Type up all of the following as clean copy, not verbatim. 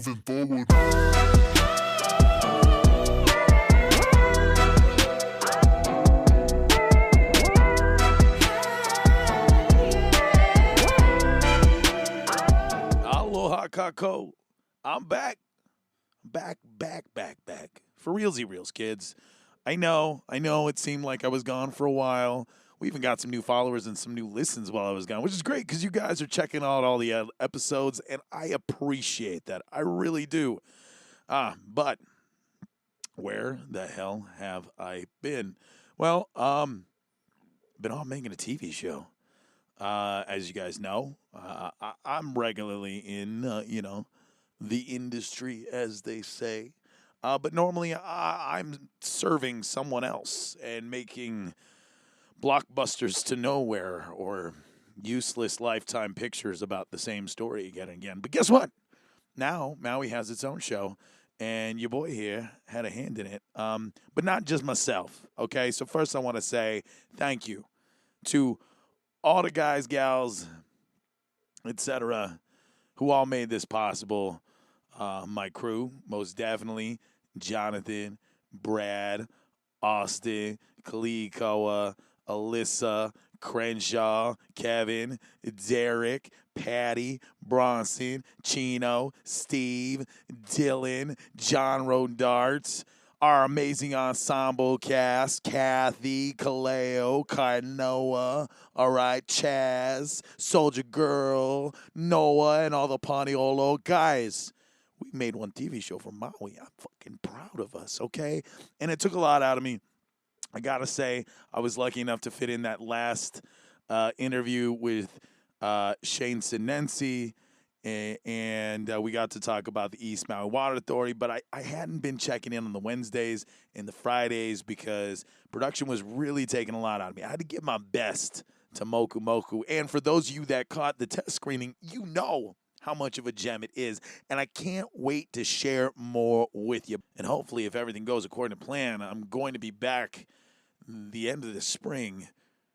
moving forward. Aloha kako. I'm back. Back. For realsy reals, kids. I know it seemed like I was gone for a while. We even got some new followers and some new listens while I was gone, which is great because you guys are checking out all the episodes, and I appreciate that. I really do. But where the hell have I been? Well, been off making a TV show. As you guys know, I'm regularly in, the industry, as they say. But normally I'm serving someone else and making blockbusters to nowhere or useless lifetime pictures about the same story again and again. But guess what? Now Maui has its own show, and your boy here had a hand in it. But not just myself, okay? So first I want to say thank you to all the guys, gals, etc., who all made this possible. My crew, most definitely, Jonathan, Brad, Austin, Kalikoa, Alyssa, Crenshaw, Kevin, Derek, Patty, Bronson, Chino, Steve, Dylan, John Rodarts, our amazing ensemble cast, Kathy, Kaleo, Kainoa, all right, Chaz, Soldier Girl, Noah, and all the Paniolo guys. We made one TV show for Maui. I'm fucking proud of us, okay? And it took a lot out of me. I got to say, I was lucky enough to fit in that last interview with Shane Sinensi, and we got to talk about the East Maui Water Authority, but I hadn't been checking in on the Wednesdays and the Fridays because production was really taking a lot out of me. I had to give my best to Moku Moku, and for those of you that caught the test screening, you know how much of a gem it is, and I can't wait to share more with you. And hopefully, if everything goes according to plan, I'm going to be back the end of the spring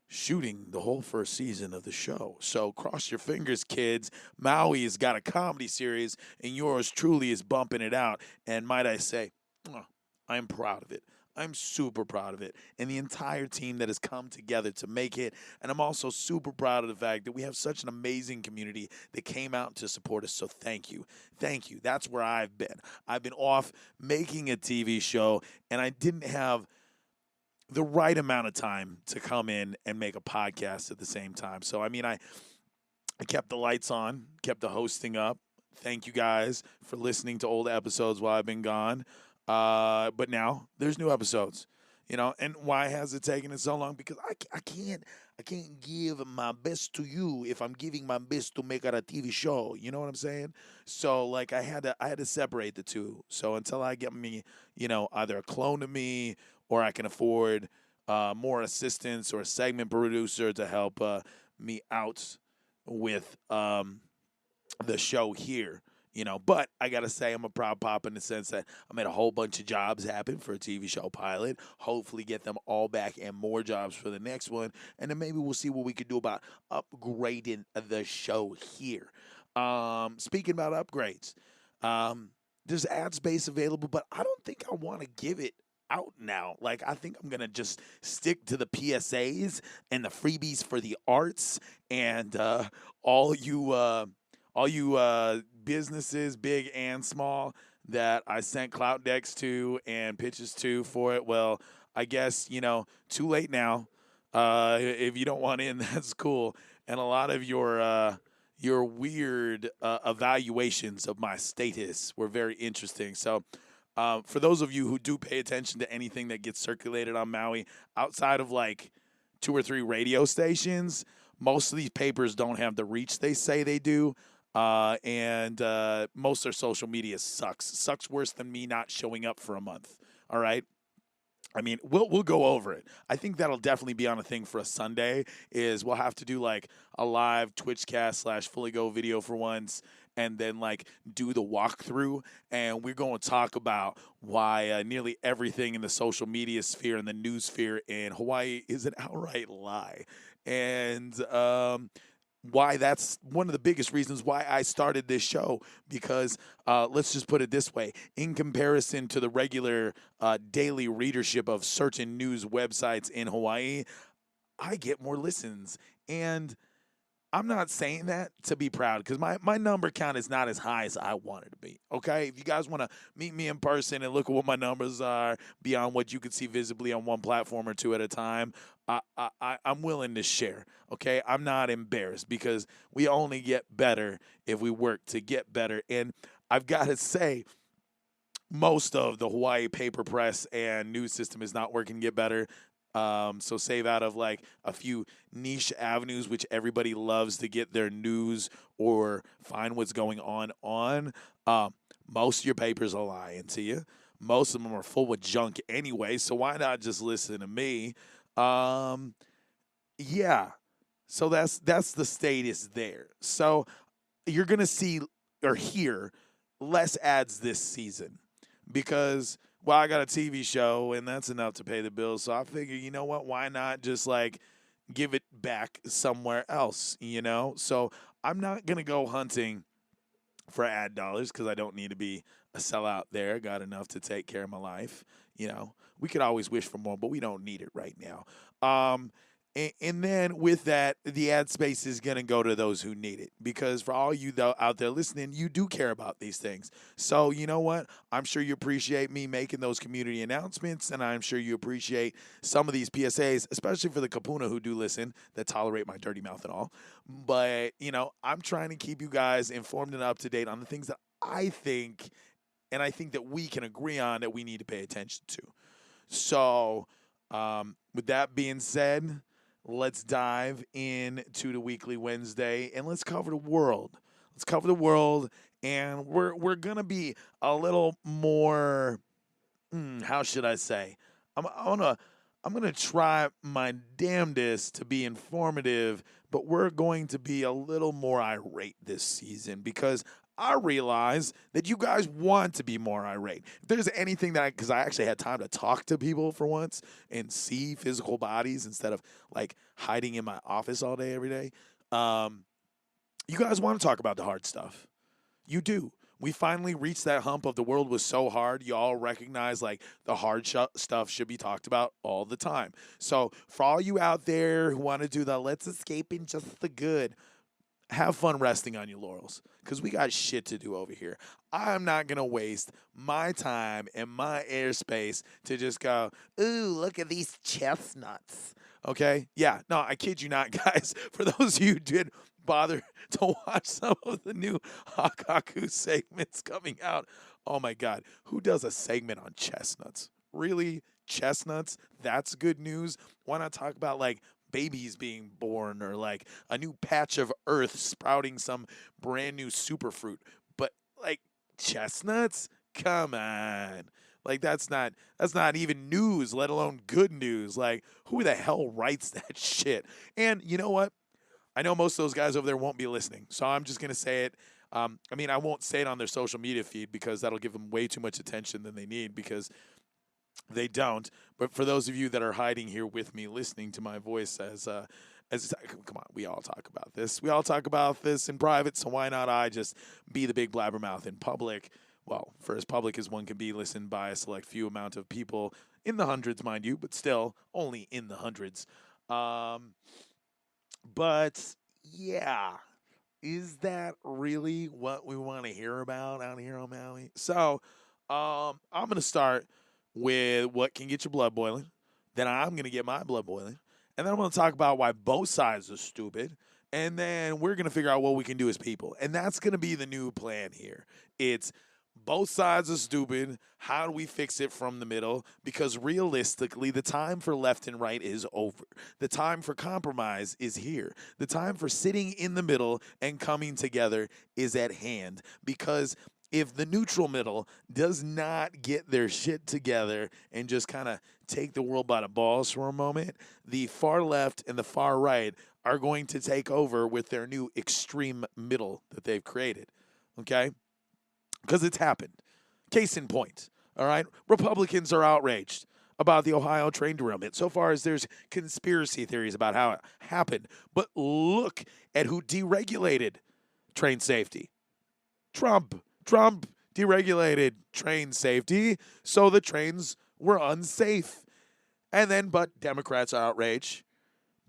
shooting the whole first season of the show. So cross your fingers, kids. Maui has got a comedy series, and yours truly is bumping it out. And might I say, I'm proud of it. I'm super proud of it. And the entire team that has come together to make it. And I'm also super proud of the fact that we have such an amazing community that came out to support us. So thank you. Thank you. That's where I've been. I've been off making a TV show, and I didn't have the right amount of time to come in and make a podcast at the same time. So, I mean, I kept the lights on, kept the hosting up. Thank you guys for listening to old episodes while I've been gone. But now there's new episodes, and why has it taken it so long? Because I can't give my best to you if I'm giving my best to make out a TV show. You know what I'm saying? So like I had to separate the two. So until I get me, either a clone of me or I can afford more assistance or a segment producer to help me out with the show here. But I got to say I'm a proud pop in the sense that I made a whole bunch of jobs happen for a TV show pilot, hopefully get them all back and more jobs for the next one, and then maybe we'll see what we could do about upgrading the show here. Speaking about upgrades, there's ad space available, but I don't think I want to give it out now. Like, I think I'm going to just stick to the PSAs and the freebies for the arts and all you businesses, big and small, that I sent clout decks to and pitches to for it. Well, I guess, too late now. If you don't want in, that's cool. And a lot of your weird evaluations of my status were very interesting. So for those of you who do pay attention to anything that gets circulated on Maui, outside of like 2 or 3 radio stations, most of these papers don't have the reach they say they do. And most of their social media sucks worse than me not showing up for a month. All right. I mean, we'll go over it. I think that'll definitely be on a thing for a Sunday. Is we'll have to do like a live Twitchcast / Fully Go video for once, and then like do the walkthrough, and we're going to talk about why nearly everything in the social media sphere and the news sphere in Hawaii is an outright lie. And why that's one of the biggest reasons why I started this show, because let's just put it this way. In comparison to the regular daily readership of certain news websites in Hawaii, I get more listens. And I'm not saying that to be proud, because my number count is not as high as I want it to be. Okay? If you guys want to meet me in person and look at what my numbers are beyond what you could see visibly on one platform or two at a time, I'm willing to share. Okay? I'm not embarrassed, because we only get better if we work to get better. And I've got to say, most of the Hawaii paper press and news system is not working to get better. So save out of like a few niche avenues, which everybody loves to get their news or find what's going on. Most of your papers are lying to you. Most of them are full of junk anyway. So why not just listen to me? Yeah. So that's the status there. So you're gonna see or hear less ads this season, because, well, I got a TV show and that's enough to pay the bills. So I figure, you know what? Why not just like give it back somewhere else, you know? So I'm not going to go hunting for ad dollars, because I don't need to be a sellout there. Got enough to take care of my life. You know, we could always wish for more, but we don't need it right now. And then with that, the ad space is going to go to those who need it, because for all you out there listening, you do care about these things. So you know what? I'm sure you appreciate me making those community announcements, and I'm sure you appreciate some of these PSAs, especially for the kapuna who do listen, that tolerate my dirty mouth and all. But, you know, I'm trying to keep you guys informed and up to date on the things that I think, and I think that we can agree on, that we need to pay attention to. So with that being said, let's dive into the Weekly Wednesday and let's cover the world. Let's cover the world, and we're gonna be a little more. How should I say? I'm gonna try my damnedest to be informative, but we're going to be a little more irate this season, because I realize that you guys want to be more irate. If there's anything that because I actually had time to talk to people for once and see physical bodies instead of like hiding in my office all day every day. You guys want to talk about the hard stuff. You do. We finally reached that hump of the world was so hard. You all recognize like the hard stuff should be talked about all the time. So for all you out there who want to do the let's escape in just the good, have fun resting on your laurels, because we got shit to do over here. I'm not going to waste my time and my airspace to just go, ooh, look at these chestnuts. Okay? Yeah, no, I kid you not, guys. For those of you who did bother to watch some of the new Hakaku segments coming out, oh my God, who does a segment on chestnuts? Really? Chestnuts? That's good news? Why not talk about like babies being born, or like a new patch of earth sprouting some brand new superfruit? But like chestnuts? Come on. Like that's not even news, let alone good news. Like who the hell writes that shit? And you know what? I know most of those guys over there won't be listening, so I'm just going to say it. I mean, I won't say it on their social media feed, because that'll give them way too much attention than they need, because they don't. But for those of you that are hiding here with me, listening to my voice as come on, we all talk about this. We all talk about this in private, so why not I just be the big blabbermouth in public? Well, for as public as one can be, listened by a select few amount of people, in the hundreds, mind you, but still only in the hundreds. But yeah, is that really what we want to hear about out here on Maui? So I'm going to start with what can get your blood boiling. Then I'm going to get my blood boiling. And then I'm going to talk about why both sides are stupid. And then we're going to figure out what we can do as people. And that's going to be the new plan here. It's both sides are stupid. How do we fix it from the middle? Because realistically, the time for left and right is over. The time for compromise is here. The time for sitting in the middle and coming together is at hand. Because if the neutral middle does not get their shit together and just kind of take the world by the balls for a moment, the far left and the far right are going to take over with their new extreme middle that they've created. Okay? Because it's happened. Case in point, all right? Republicans are outraged. about the Ohio train derailment. So far as there's conspiracy theories about how it happened. But look at who deregulated train safety. Trump. Trump deregulated train safety, so the trains were unsafe. And then, but Democrats are outraged.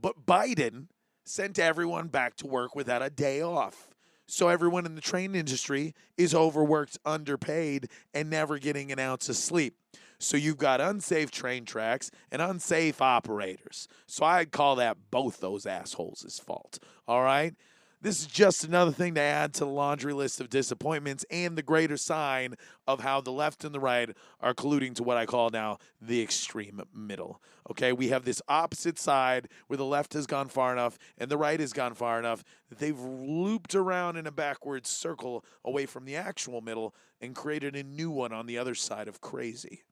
But Biden sent everyone back to work without a day off. So everyone in the train industry is overworked, underpaid, and never getting an ounce of sleep. So you've got unsafe train tracks and unsafe operators. So I'd call that both those assholes' fault. All right? This is just another thing to add to the laundry list of disappointments and the greater sign of how the left and the right are colluding to what I call now the extreme middle. Okay, we have this opposite side where the left has gone far enough and the right has gone far enough that they've looped around in a backwards circle away from the actual middle and created a new one on the other side of crazy.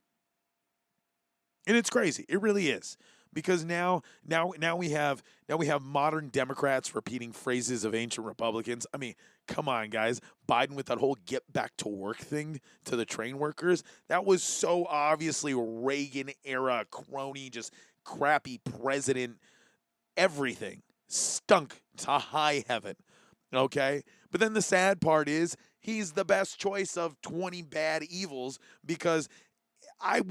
And it's crazy. It really is. Because now we have modern Democrats repeating phrases of ancient Republicans. I mean, come on, guys. Biden with that whole get back to work thing to the train workers. That was so obviously Reagan era crony, just crappy president. Everything stunk to high heaven. Okay? But then the sad part is he's the best choice of 20 bad evils because I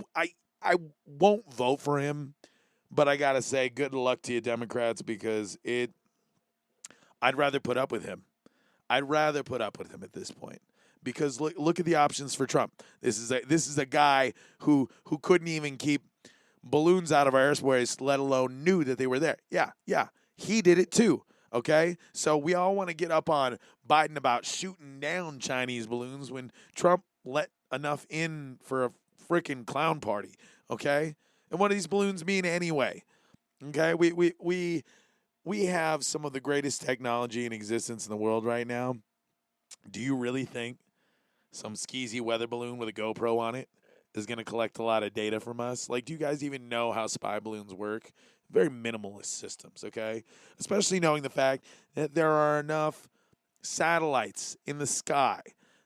won't vote for him. But I got to say, good luck to you, Democrats, because I'd rather put up with him. I'd rather put up with him at this point. Because look at the options for Trump. This is a guy who couldn't even keep balloons out of our airspace, let alone knew that they were there. Yeah. He did it too. Okay? So we all want to get up on Biden about shooting down Chinese balloons when Trump let enough in for a freaking clown party. Okay? And what do these balloons mean anyway? Okay, we have some of the greatest technology in existence in the world right now. Do you really think some skeezy weather balloon with a GoPro on it is going to collect a lot of data from us? Like, do you guys even know how spy balloons work? Very minimalist systems, okay? Especially knowing the fact that there are enough satellites in the sky,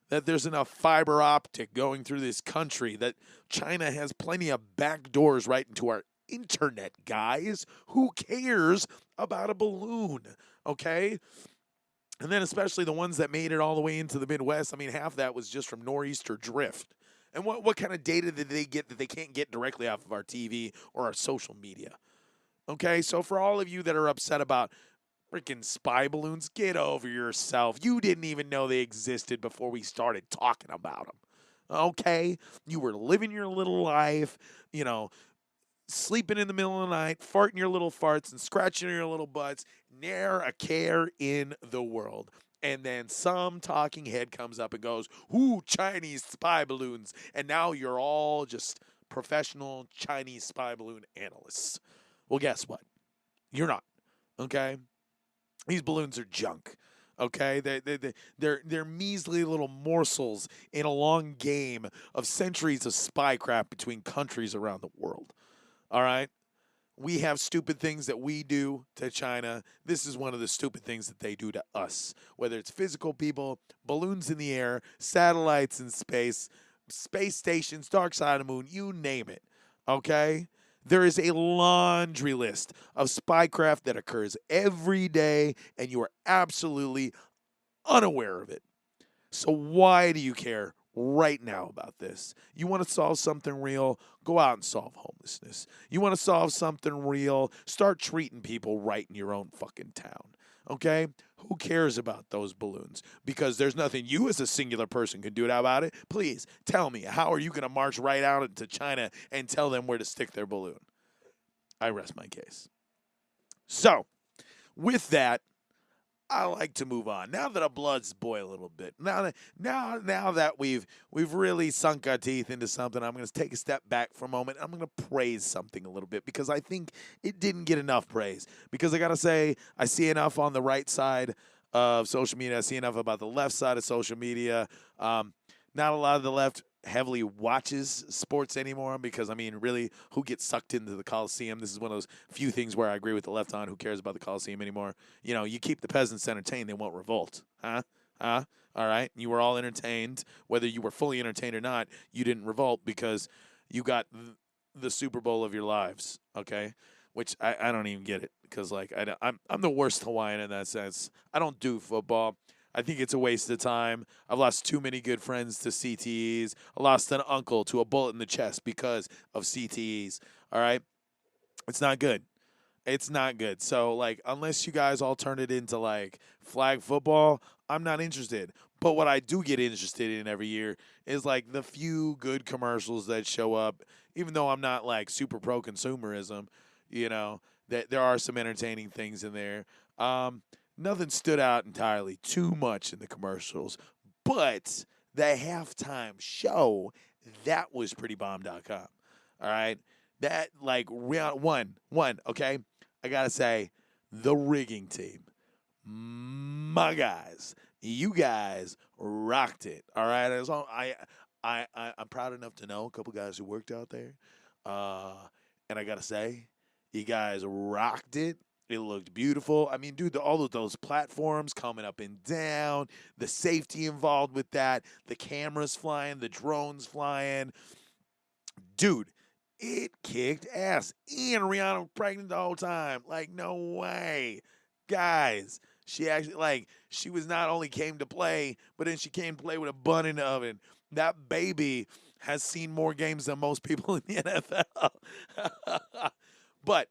that there's enough fiber optic going through this country, that China has plenty of back doors right into our internet, guys. Who cares about a balloon, okay? And then especially the ones that made it all the way into the Midwest. I mean, half of that was just from nor'easter drift. And what kind of data did they get that they can't get directly off of our TV or our social media? Okay, so for all of you that are upset about freaking spy balloons, get over yourself. You didn't even know they existed before we started talking about them. Okay? You were living your little life, sleeping in the middle of the night, farting your little farts and scratching your little butts, ne'er a care in the world. And then some talking head comes up and goes, ooh, Chinese spy balloons. And now you're all just professional Chinese spy balloon analysts. Well, guess what? You're not. Okay? These balloons are junk, okay? They're measly little morsels in a long game of centuries of spycraft between countries around the world, all right? We have stupid things that we do to China. This is one of the stupid things that they do to us, whether it's physical people, balloons in the air, satellites in space, space stations, dark side of the moon, you name it, okay? There is a laundry list of spycraft that occurs every day, and you are absolutely unaware of it. So why do you care right now about this? You want to solve something real? Go out and solve homelessness. You want to solve something real? Start treating people right in your own fucking town. Okay? Who cares about those balloons? Because there's nothing you as a singular person can do about it. Please tell me, how are you going to march right out into China and tell them where to stick their balloon? I rest my case. So, with that, I like to move on. Now that our blood's boiled a little bit, now that we've really sunk our teeth into something, I'm going to take a step back for a moment. I'm going to praise something a little bit because I think it didn't get enough praise. Because I got to say, I see enough on the right side of social media. I see enough about the left side of social media. Not a lot of the left heavily watches sports anymore because, I mean, really, who gets sucked into the Coliseum? This is one of those few things where I agree with the left on. Who cares about the Coliseum anymore? You know, you keep the peasants entertained, they won't revolt. Huh? All right? You were all entertained. Whether you were fully entertained or not, you didn't revolt because you got the Super Bowl of your lives, okay? Which I don't even get it because, like, I'm the worst Hawaiian in that sense. I don't do football. I think it's a waste of time. I've lost too many good friends to CTEs. I lost an uncle to a bullet in the chest because of CTEs. All right? It's not good. It's not good. So, like, unless you guys all turn it into, like, flag football, I'm not interested. But what I do get interested in every year is, like, the few good commercials that show up, even though I'm not, like, super pro consumerism, you know, that there are some entertaining things in there. Um, Nothing stood out entirely too much in the commercials, but the halftime show, that was pretty bomb.com. All right. That, like, round one, okay? I gotta say, the rigging team, my guys, you guys rocked it. All right, I'm proud enough to know a couple guys who worked out there, uh, and I gotta say, you guys rocked it. It looked beautiful. I mean, dude, all of those platforms coming up and down, the safety involved with that, the cameras flying, the drones flying, dude, it kicked ass. And Rihanna was pregnant the whole time. Like, no way. Guys, she actually, like, she was not only came to play, but then she came to play with a bun in the oven. That baby has seen more games than most people in the NFL. But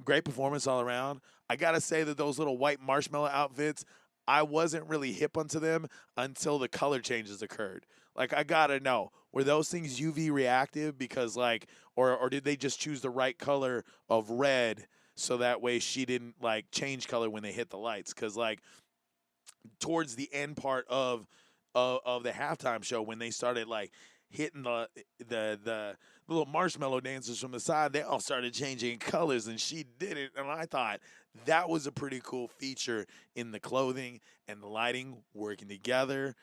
great performance all around. I gotta say that those little white marshmallow outfits, I wasn't really hip onto them until the color changes occurred. Like, I gotta know, were those things UV reactive? Because, like, or did they just choose the right color of red so that way she didn't, like, change color when they hit the lights? Because, like, towards the end part of the halftime show, when they started, like, hitting the little marshmallow dancers from the side, they all started changing colors, and she did it. And I thought that was a pretty cool feature in the clothing and the lighting working together.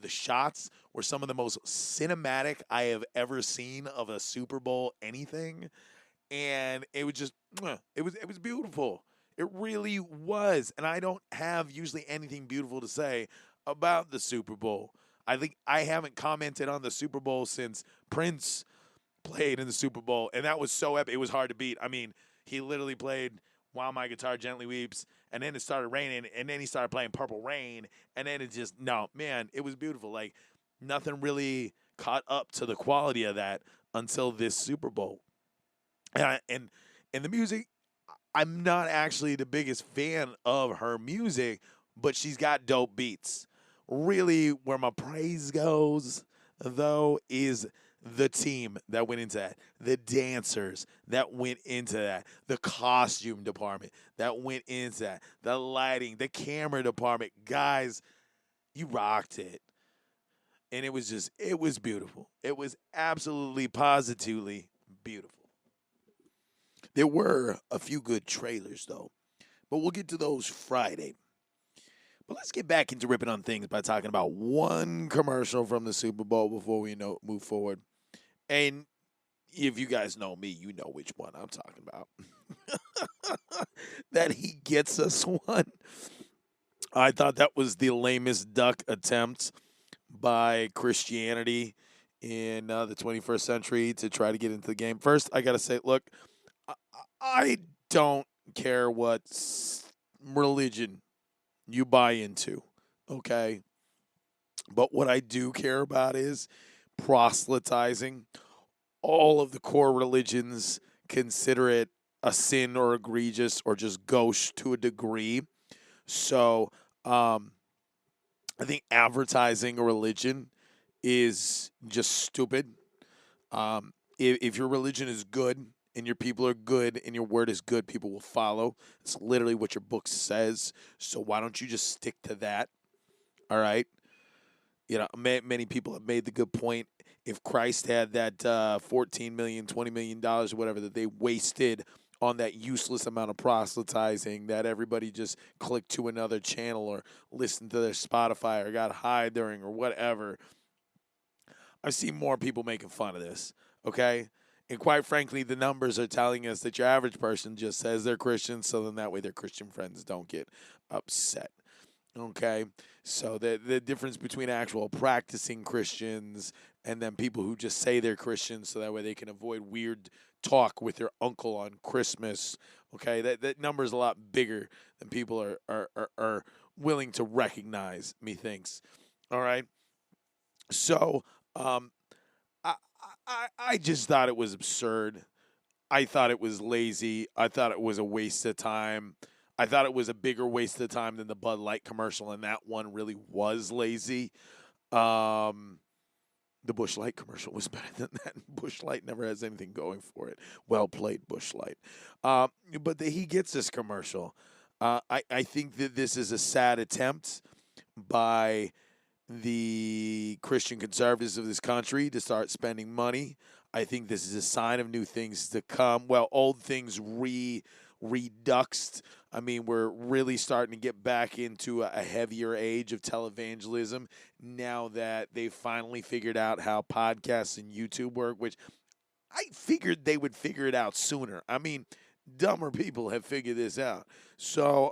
The shots were some of the most cinematic I have ever seen of a Super Bowl anything, and it was just it was beautiful. It really was, and I don't have usually anything beautiful to say about the Super Bowl. I think I haven't commented on the Super Bowl since Prince played in the Super Bowl, and that was so epic. It was hard to beat. I mean, he literally played "While My Guitar Gently Weeps," and then it started raining, and then he started playing "Purple Rain," and then it just no, man, it was beautiful. Like, nothing really caught up to the quality of that until this Super Bowl. And the music, I'm not actually the biggest fan of her music, but she's got dope beats. Really, where my praise goes, though, is the team that went into that, the dancers that went into that, the costume department that went into that, the lighting, the camera department. Guys, you rocked it. And it was beautiful. It was absolutely, positively beautiful. There were a few good trailers, though, but we'll get to those Friday. But let's get back into ripping on things by talking about one commercial from the Super Bowl before we move forward. And if you guys know me, you know which one I'm talking about. That he gets us one. I thought that was the lamest duck attempt by Christianity in the 21st century to try to get into the game. First, I got to say, look, I don't care what religion you buy into, okay? But what I do care about is proselytizing. All of the core religions consider it a sin or egregious or just gauche to a degree. So I think advertising a religion is just stupid. If your religion is good and your people are good and your word is good, people will follow. It's literally what your book says. So why don't you just stick to that? All right. You know, many people have made the good point. If Christ had that $14 million, $20 million, or whatever that they wasted on that useless amount of proselytizing, that everybody just clicked to another channel or listened to their Spotify or got high during or whatever, I've seen more people making fun of this, okay? And quite frankly, the numbers are telling us that your average person just says they're Christian, so then that way their Christian friends don't get upset, okay? So the difference between actual practicing Christians and then people who just say they're Christians so that way they can avoid weird talk with their uncle on Christmas. Okay, that number is a lot bigger than people are willing to recognize, methinks. All right. So um, I, I just thought it was absurd. I thought it was lazy. I thought it was a waste of time. I thought it was a bigger waste of time than the Bud Light commercial, and that one really was lazy. Um, the Bush Light commercial was better than that. Bush Light never has anything going for it. Well played, Bush Light. He gets this commercial. I think that this is a sad attempt by the Christian conservatives of this country to start spending money. I think this is a sign of new things to come. Well, old things reduxed. I mean, we're really starting to get back into a heavier age of televangelism now that they've finally figured out how podcasts and YouTube work, which I figured they would figure it out sooner. I mean, dumber people have figured this out. So,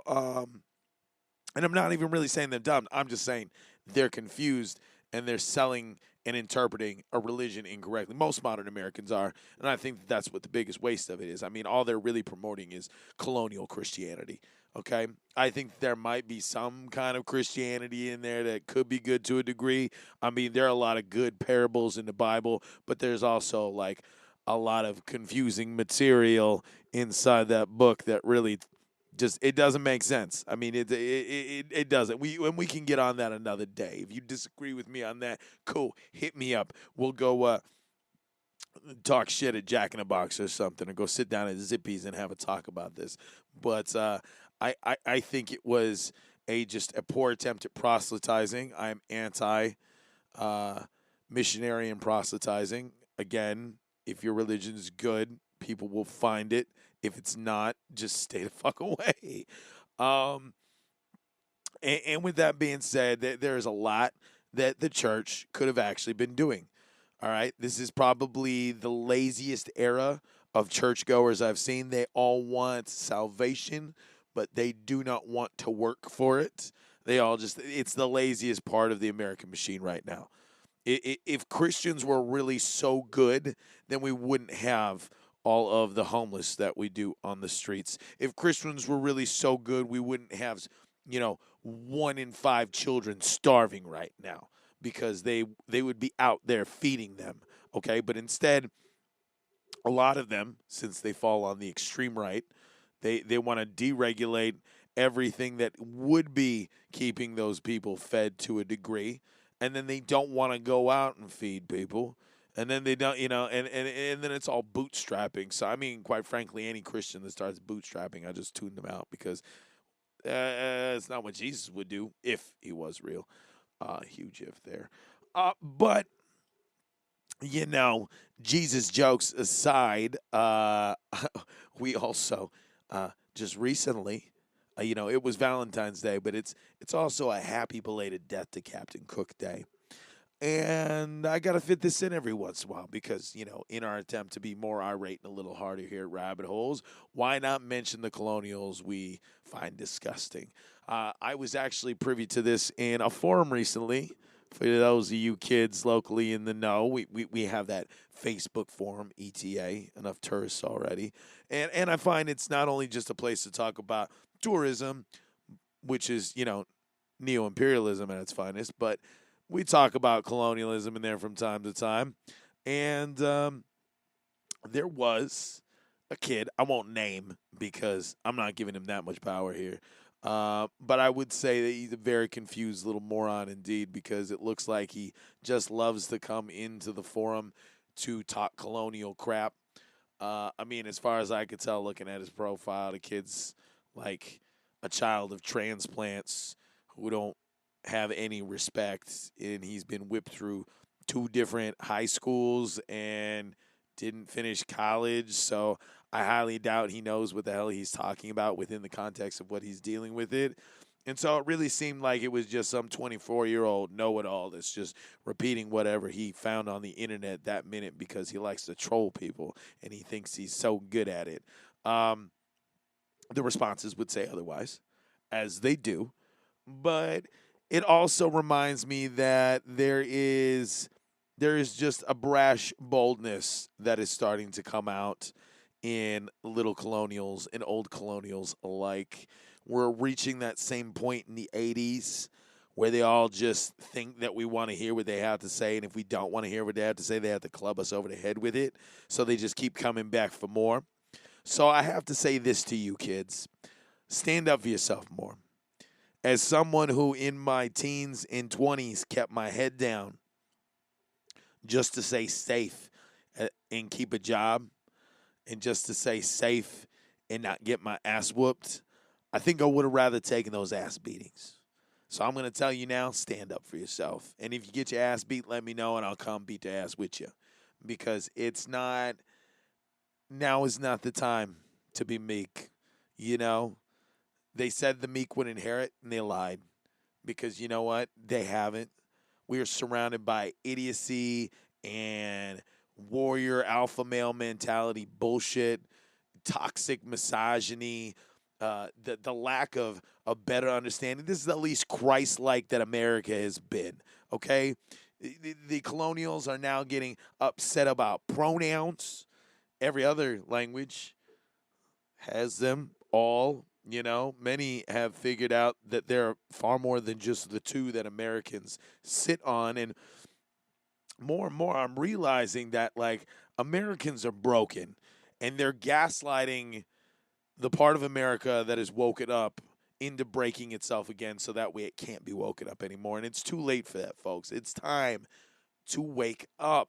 and I'm not even really saying they're dumb. I'm just saying they're confused and they're selling and interpreting a religion incorrectly. Most modern Americans are, and I think that's what the biggest waste of it is. I mean, all they're really promoting is colonial Christianity. Okay, I think there might be some kind of Christianity in there that could be good to a degree. I mean, there are a lot of good parables in the Bible, but there's also like a lot of confusing material inside that book that really just it doesn't make sense. I mean, it doesn't. We can get on that another day. If you disagree with me on that, cool. Hit me up. We'll go talk shit at Jack in the Box or something, or go sit down at Zippy's and have a talk about this. But I think it was just a poor attempt at proselytizing. I'm anti missionary and proselytizing. Again, if your religion is good, people will find it. If it's not, just stay the fuck away. Um, and with that being said, there's a lot that the church could have actually been doing. All right. This is probably the laziest era of churchgoers I've seen. They all want salvation, but they do not want to work for it. It's the laziest part of the American machine right now. If Christians were really so good, then we wouldn't have all of the homeless that we do on the streets. If Christians were really so good, we wouldn't have, 1 in 5 children starving right now because they would be out there feeding them. Okay, but instead, a lot of them, since they fall on the extreme right, they want to deregulate everything that would be keeping those people fed to a degree, and then they don't want to go out and feed people. And then they don't, and then it's all bootstrapping. So, I mean, quite frankly, any Christian that starts bootstrapping, I just tune them out because it's not what Jesus would do if he was real. Huge if there. But, Jesus jokes aside, we also just recently, it was Valentine's Day, but it's also a happy belated death to Captain Cook Day. And I got to fit this in every once in a while because, in our attempt to be more irate and a little harder here at Rabbit Holes, why not mention the colonials we find disgusting? I was actually privy to this in a forum recently. For those of you kids locally in the know, we have that Facebook forum, ETA, enough tourists already. And I find it's not only just a place to talk about tourism, which is, neo-imperialism at its finest, but we talk about colonialism in there from time to time. And there was a kid, I won't name because I'm not giving him that much power here. But I would say that he's a very confused little moron indeed because it looks like he just loves to come into the forum to talk colonial crap. I mean, as far as I could tell looking at his profile, the kid's like a child of transplants who don't have any respect, and he's been whipped through 2 different high schools and didn't finish college. So I highly doubt he knows what the hell he's talking about within the context of what he's dealing with it. And so it really seemed like it was just some 24-year-old know-it-all that's just repeating whatever he found on the internet that minute because he likes to troll people and he thinks he's so good at it. The responses would say otherwise, as they do. But it also reminds me that there is just a brash boldness that is starting to come out in little colonials and old colonials alike. We're reaching that same point in the 80s where they all just think that we want to hear what they have to say. And if we don't want to hear what they have to say, they have to club us over the head with it. So they just keep coming back for more. So I have to say this to you, kids: stand up for yourself more. As someone who in my teens and 20s kept my head down just to stay safe and keep a job, and just to stay safe and not get my ass whooped, I think I would have rather taken those ass beatings. So I'm going to tell you now, stand up for yourself. And if you get your ass beat, let me know and I'll come beat the ass with you. Because now is not the time to be meek. You know, they said the meek would inherit and they lied. Because you know what? They haven't. We are surrounded by idiocy and warrior alpha male mentality bullshit, toxic misogyny, the lack of a better understanding. This is the least Christ-like that America has been, okay? The colonials are now getting upset about pronouns. Every other language has them all. You know, many have figured out that there are far more than just the two that Americans sit on. And more, I'm realizing that, like, Americans are broken and they're gaslighting the part of America that is woken up into breaking itself again so that way it can't be woken up anymore. And it's too late for that, folks. It's time to wake up.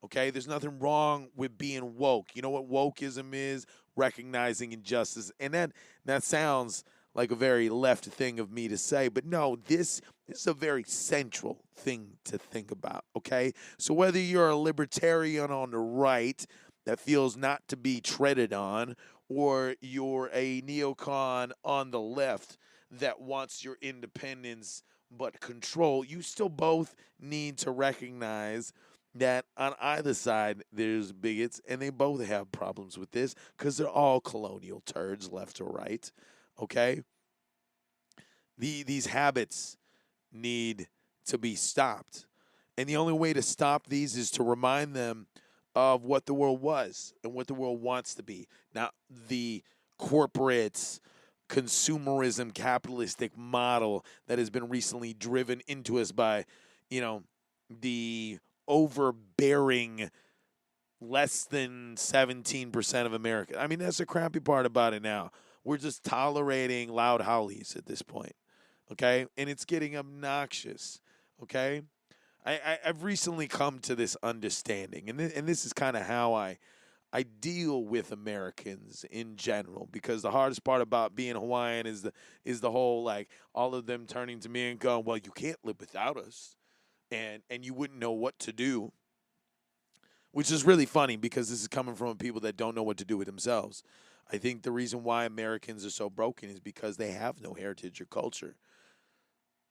Okay? There's nothing wrong with being woke. You know what wokeism is? Recognizing injustice. And that sounds like a very left thing of me to say, but no, this is a very central thing to think about, okay? So whether you're a libertarian on the right that feels not to be treaded on, or you're a neocon on the left that wants your independence but control, you still both need to recognize that on either side there's bigots, and they both have problems with this because they're all colonial turds, left or right. Okay, these habits need to be stopped, and the only way to stop these is to remind them of what the world was and what the world wants to be. Now, the corporate consumerism capitalistic model that has been recently driven into us by, the overbearing less than 17% of America. I mean, that's the crappy part about it now. We're just tolerating loud howlies at this point, okay? And it's getting obnoxious, okay? I've recently come to this understanding, and this is kind of how I deal with Americans in general, because the hardest part about being Hawaiian is the whole, like, all of them turning to me and going, well, you can't live without us, and you wouldn't know what to do, which is really funny because this is coming from people that don't know what to do with themselves. I think the reason why Americans are so broken is because they have no heritage or culture.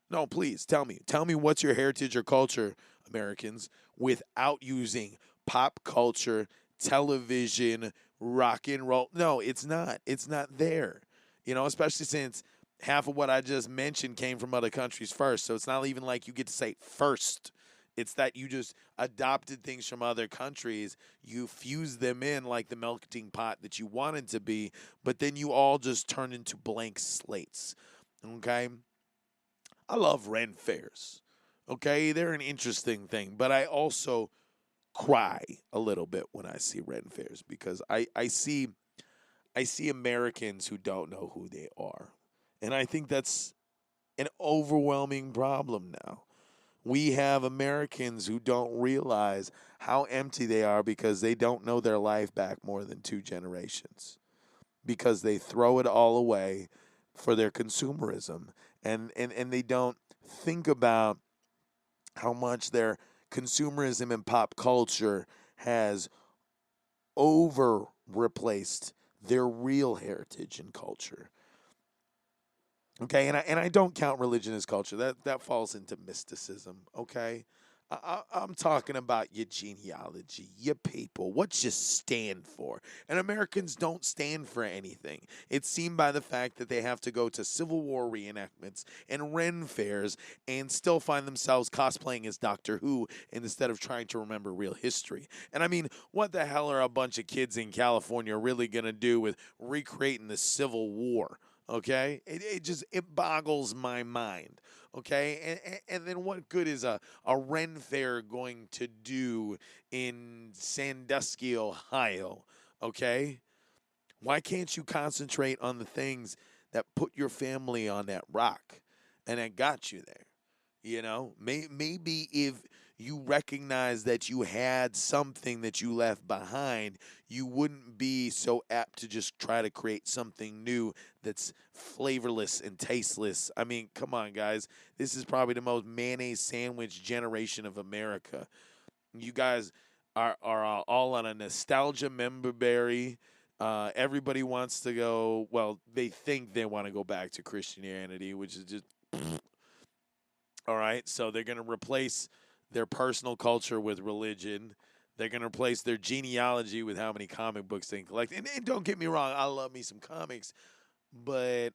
No, please tell me. Tell me what's your heritage or culture, Americans, without using pop culture, television, rock and roll. No, it's not. It's not there. Especially since half of what I just mentioned came from other countries first. So it's not even like you get to say first. It's that you just adopted things from other countries. You fused them in like the melting pot that you wanted to be, but then you all just turned into blank slates. Okay? I love Ren fairs. Okay? They're an interesting thing, but I also cry a little bit when I see Ren fairs because I see Americans who don't know who they are. And I think that's an overwhelming problem now. We have Americans who don't realize how empty they are because they don't know their life back more than 2 generations. Because they throw it all away for their consumerism. And they don't think about how much their consumerism and pop culture has over replaced their real heritage and culture. Okay, and I don't count religion as culture. That falls into mysticism, okay? I'm talking about your genealogy, your people, what you stand for. And Americans don't stand for anything. It's seen by the fact that they have to go to Civil War reenactments and Ren fairs and still find themselves cosplaying as Doctor Who instead of trying to remember real history. And I mean, what the hell are a bunch of kids in California really going to do with recreating the Civil War? Okay, it boggles my mind. Okay, and then what good is a Ren fair going to do in Sandusky, Ohio? Okay, why can't you concentrate on the things that put your family on that rock and that got you there? Maybe if you recognize that you had something that you left behind, you wouldn't be so apt to just try to create something new that's flavorless and tasteless. I mean, come on, guys. This is probably the most mayonnaise sandwich generation of America. You guys are all on a nostalgia memberberry. Everybody wants to go, well, they think they want to go back to Christianity, which is just all right, so they're going to replace their personal culture with religion. They're going to replace their genealogy with how many comic books they collect. And don't get me wrong, I love me some comics, but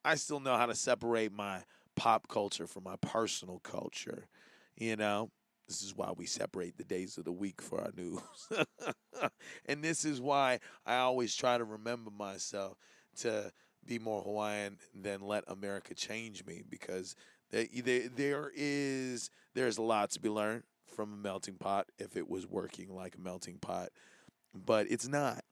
I still know how to separate my pop culture from my personal culture. You know, this is why we separate the days of the week for our news. And this is why I always try to remember myself to be more Hawaiian than let America change me, because there's a lot to be learned from a melting pot if it was working like a melting pot, but it's not.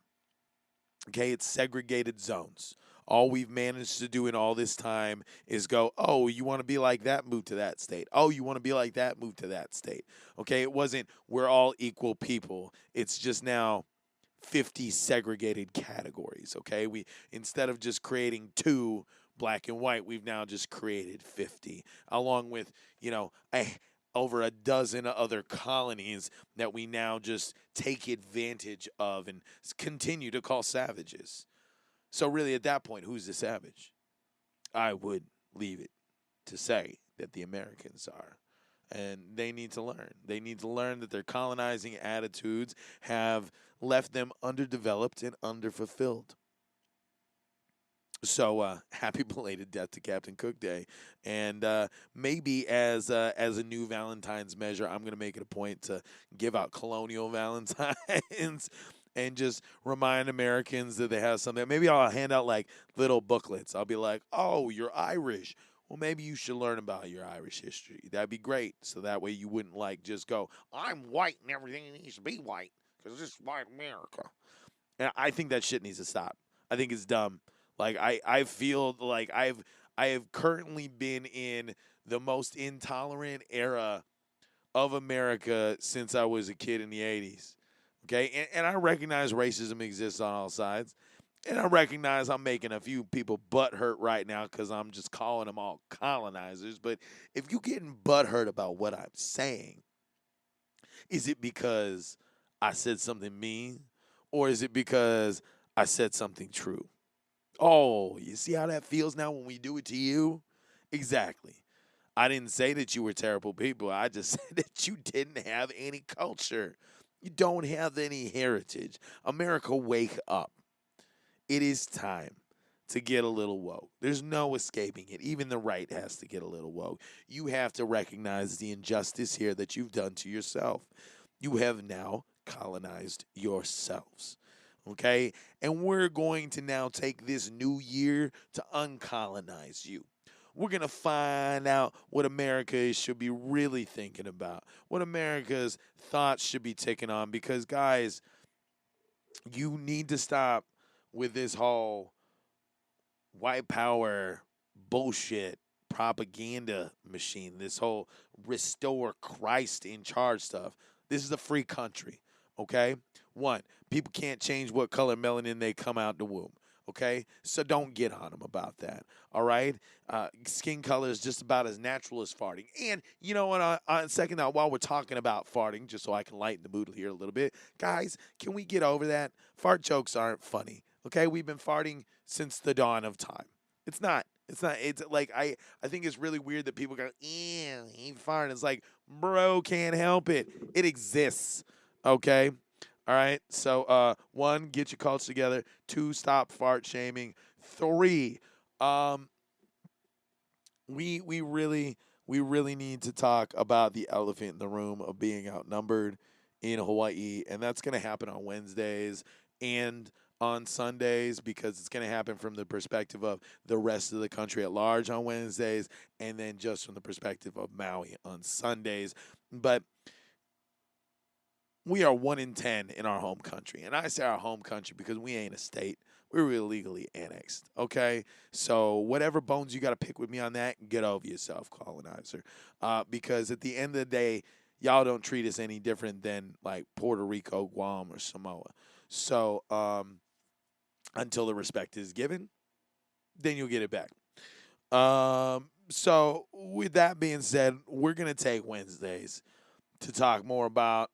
Okay, it's segregated zones. All we've managed to do in all this time is go, oh, you want to be like that, move to that state. Oh, you want to be like that, move to that state. Okay, it wasn't we're all equal people. It's just now 50 segregated categories. Okay, we, instead of just creating two, black and white, we've now just created 50, along with, over a dozen other colonies that we now just take advantage of and continue to call savages. So really, at that point, who's the savage? I would leave it to say that the Americans are. And they need to learn. They need to learn that their colonizing attitudes have left them underdeveloped and underfulfilled. So happy belated death to Captain Cook Day, and maybe as a new Valentine's measure, I'm gonna make it a point to give out colonial Valentines and just remind Americans that they have something. Maybe I'll hand out like little booklets. I'll be like, "Oh, you're Irish. Well, maybe you should learn about your Irish history. That'd be great. So that way you wouldn't like just go, I'm white and everything needs to be white because this is white America." And I think that shit needs to stop. I think it's dumb. Like I feel like I have currently been in the most intolerant era of America since I was a kid in the 80s. Okay? And I recognize racism exists on all sides. And I recognize I'm making a few people butt hurt right now because I'm just calling them all colonizers. But if you're getting butt hurt about what I'm saying, is it because I said something mean? Or is it because I said something true? Oh, you see how that feels now when we do it to you? Exactly. I didn't say that you were terrible people. I just said that you didn't have any culture. You don't have any heritage. America, wake up. It is time to get a little woke. There's no escaping it. Even the right has to get a little woke. You have to recognize the injustice here that you've done to yourself. You have now colonized yourselves. Okay? And we're going to now take this new year to uncolonize you. We're going to find out what America should be really thinking about, what America's thoughts should be taking on, because, guys, you need to stop with this whole white power bullshit propaganda machine, this whole restore Christ in charge stuff. This is a free country, okay? One, people can't change what color melanin they come out the womb, okay? So don't get on them about that, all right? Skin color is just about as natural as farting. And you know what, on second thought, while we're talking about farting, just so I can lighten the mood here a little bit, guys, can we get over that? Fart jokes aren't funny, okay? We've been farting since the dawn of time. It's not. It's not. It's like I think it's really weird that people go, "Yeah, he farted." It's like, Bro can't help it. It exists. Okay? All right? So, one, get your cults together. Two, stop fart shaming. Three, um, we really need to talk about the elephant in the room of being outnumbered in Hawaii, and that's going to happen on Wednesdays and on Sundays because it's going to happen from the perspective of the rest of the country at large on Wednesdays, and then just from the perspective of Maui on Sundays. But we are 1 in 10 in our home country. And I say our home country because we ain't a state. We're illegally annexed. Okay? So whatever bones you got to pick with me on that, get over yourself, colonizer. Because at the end of the day, y'all don't treat us any different than like Puerto Rico, Guam, or Samoa. So until the respect is given, then you'll get it back. So with that being said, we're gonna take Wednesdays to talk more about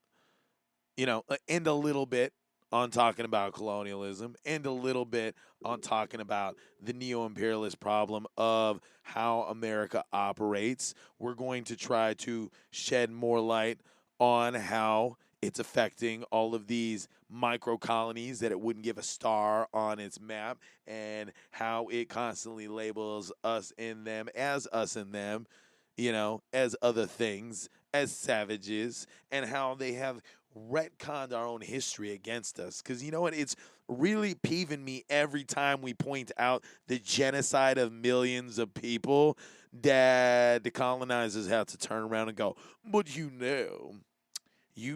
end a little bit on talking about colonialism, and a little bit on talking about the neo imperialist problem of how America operates. We're going to try to shed more light on how it's affecting all of these micro colonies that it wouldn't give a star on its map, and how it constantly labels us in them as us and them, as other things, as savages, and how they have retconned our own history against us. Because you know what? It's really peeving me every time we point out the genocide of millions of people that the colonizers have to turn around and go, but you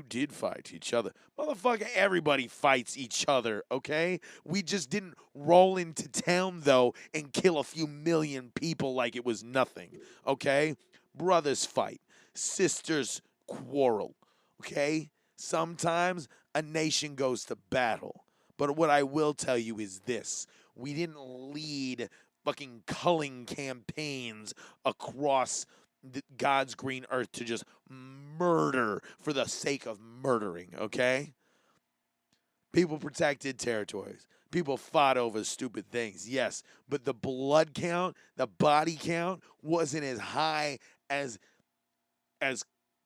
did fight each other. Motherfucker, everybody fights each other, okay? We just didn't roll into town, though, and kill a few million people like it was nothing, okay? Brothers fight, sisters quarrel, okay? Sometimes a nation goes to battle. But what I will tell you is this: we didn't lead fucking culling campaigns across God's green earth to just murder for the sake of murdering, okay? People protected territories. People fought over stupid things, yes, but the blood count, the body count wasn't as high as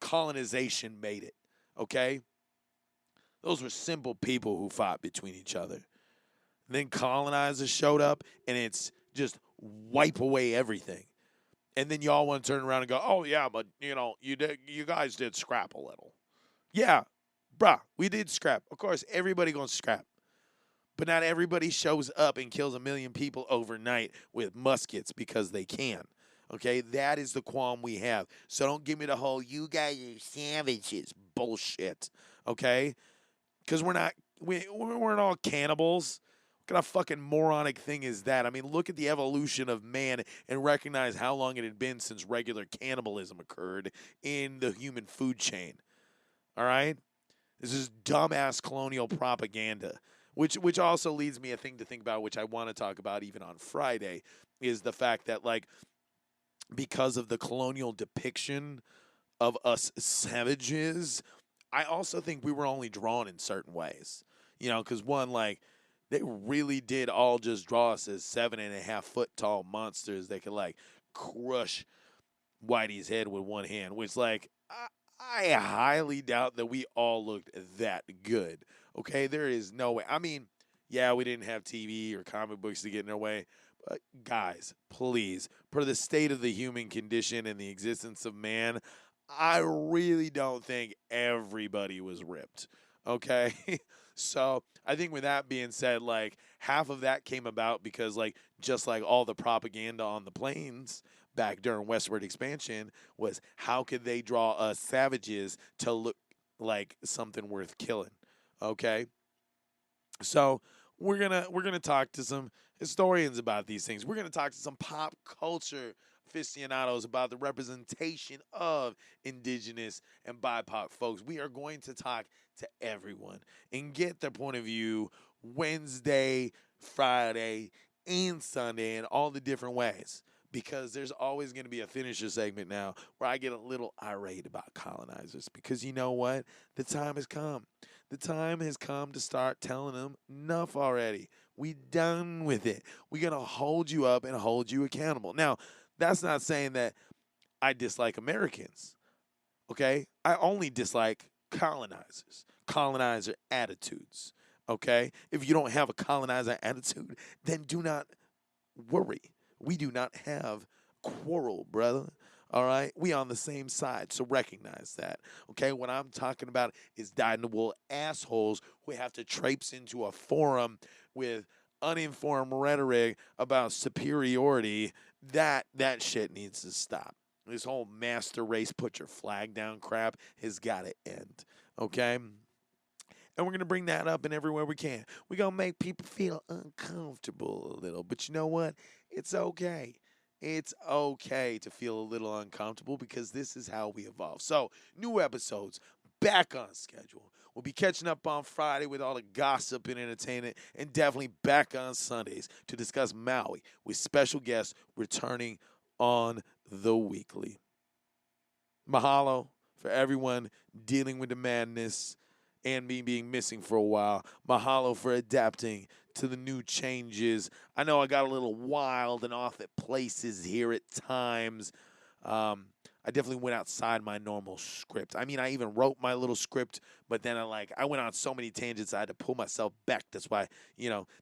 colonization made it, okay? Those were simple people who fought between each other. And then colonizers showed up, and it's just wipe away everything. And then y'all want to turn around and go, oh, yeah, but, you guys did scrap a little. Yeah, bruh, we did scrap. Of course, everybody going to scrap. But not everybody shows up and kills a million people overnight with muskets because they can. Okay, that is the qualm we have. So don't give me the whole, you guys are savages bullshit. Okay? Because we weren't all cannibals. What kind of fucking moronic thing is that? I mean, look at the evolution of man and recognize how long it had been since regular cannibalism occurred in the human food chain. All right? This is dumbass colonial propaganda, which also leads me a thing to think about, which I want to talk about even on Friday, is the fact that, like, because of the colonial depiction of us savages, I also think we were only drawn in certain ways. Because one, like, they really did all just draw us as 7.5 foot tall monsters that could, like, crush Whitey's head with one hand, which, like, I highly doubt that we all looked that good. Okay, there is no way. I mean, yeah, we didn't have TV or comic books to get in our way, but guys, please, for the state of the human condition and the existence of man, I really don't think everybody was ripped. Okay, so I think with that being said, like, half of that came about because, like, just like all the propaganda on the plains back during westward expansion was, how could they draw us savages to look like something worth killing? Okay, so we're gonna talk to some historians about these things. We're gonna talk to some pop culture aficionados about the representation of indigenous and BIPOC folks. We are going to talk to everyone and get their point of view Wednesday, Friday, and Sunday in all the different ways. Because there's always going to be a finisher segment now where I get a little irate about colonizers. Because you know what? The time has come. The time has come to start telling them enough already. We done with it. We're going to hold you up and hold you accountable. Now, that's not saying that I dislike Americans. okay? I only dislike colonizers, colonizer attitudes, okay? If you don't have a colonizer attitude, then do not worry. We do not have quarrel, brother. All right, we on the same side, so recognize that. Okay, what I'm talking about is dyed-in-the-wool assholes who have to traipse into a forum with uninformed rhetoric about superiority. That shit needs to stop. This whole master race, put your flag down crap has got to end. Okay, and we're going to bring that up in everywhere we can. We're going to make people feel uncomfortable a little. But you know what? It's okay. It's okay to feel a little uncomfortable because this is how we evolve. So, new episodes back on schedule. We'll be catching up on Friday with all the gossip and entertainment, and definitely back on Sundays to discuss Maui with special guests returning on the weekly. Mahalo for everyone dealing with the madness and me being missing for a while. Mahalo for adapting to the new changes. I know I got a little wild and off at places here at times. I definitely went outside my normal script. I mean, I even wrote my little script, but then I went on so many tangents I had to pull myself back. That's why,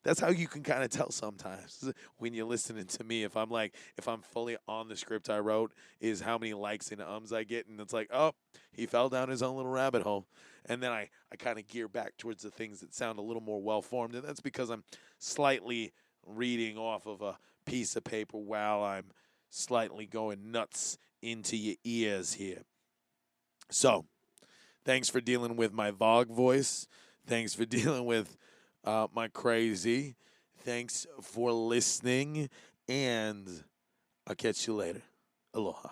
that's how you can kind of tell sometimes when you're listening to me. If I'm fully on the script I wrote, is how many likes and ums I get, and it's like, oh, he fell down his own little rabbit hole. And then I kind of gear back towards the things that sound a little more well-formed, and that's because I'm slightly reading off of a piece of paper while I'm slightly going nuts into your ears here. So, thanks for dealing with my Vogue voice. Thanks for dealing with my crazy. Thanks for listening, and I'll catch you later. Aloha.